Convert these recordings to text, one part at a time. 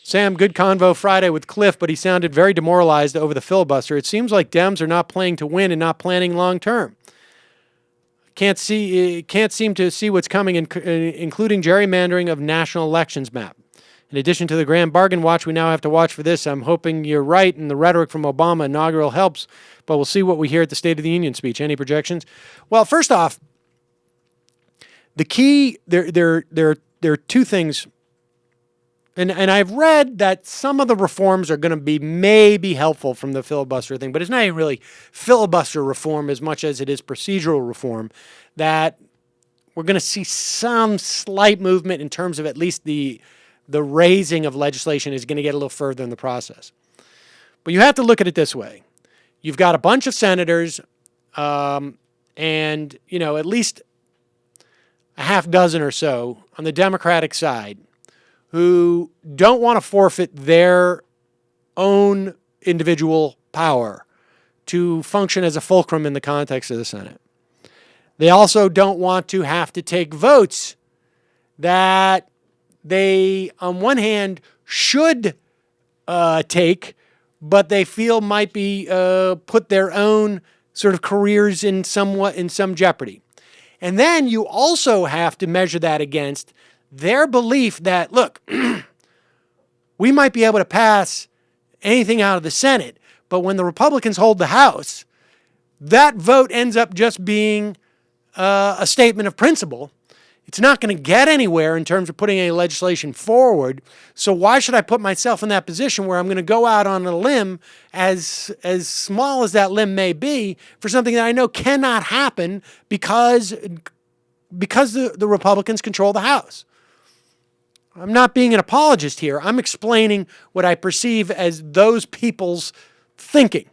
Sam, good convo Friday with Cliff, but he sounded very demoralized over the filibuster. It seems like Dems are not playing to win and not planning long term. Can't seem to see what's coming, including gerrymandering of national elections map. In addition to the grand bargain watch, we now have to watch for this. I'm hoping you're right, and the rhetoric from Obama inaugural helps, but we'll see what we hear at the State of the Union speech. Any projections? Well, first off, the key there are two things. And I've read that some of the reforms are going to be maybe helpful from the filibuster thing, but it's not even really filibuster reform as much as it is procedural reform, that we're going to see some slight movement in terms of at least the raising of legislation is going to get a little further in the process. But you have to look at it this way. You've got a bunch of senators and, at least a half dozen or so on the Democratic side who don't want to forfeit their own individual power to function as a fulcrum in the context of the Senate. They also don't want to have to take votes that they, on one hand, should take, but they feel might be put their own sort of careers in some jeopardy. And then you also have to measure that against their belief that, look, we might be able to pass anything out of the Senate, but when the Republicans hold the House, that vote ends up just being a statement of principle. It's not going to get anywhere in terms of putting any legislation forward. So why should I put myself in that position where I'm going to go out on a limb, as small as that limb may be, for something that I know cannot happen because the Republicans control the House? I'm not being an apologist here. I'm explaining what I perceive as those people's thinking.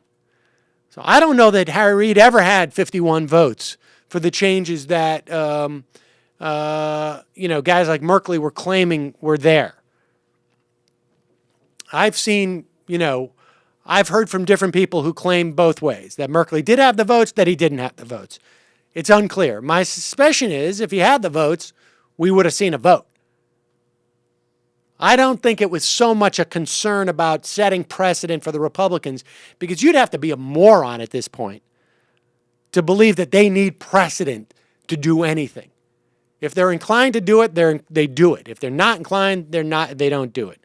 So I don't know that Harry Reid ever had 51 votes for the changes that guys like Merkley were claiming were there. I've heard from different people who claim both ways, that Merkley did have the votes, that he didn't have the votes. It's unclear. My suspicion is if he had the votes, we would have seen a vote. I don't think it was so much a concern about setting precedent for the Republicans, because you'd have to be a moron at this point to believe that they need precedent to do anything. If they're inclined to do it, they do it. If they're not inclined, they don't do it.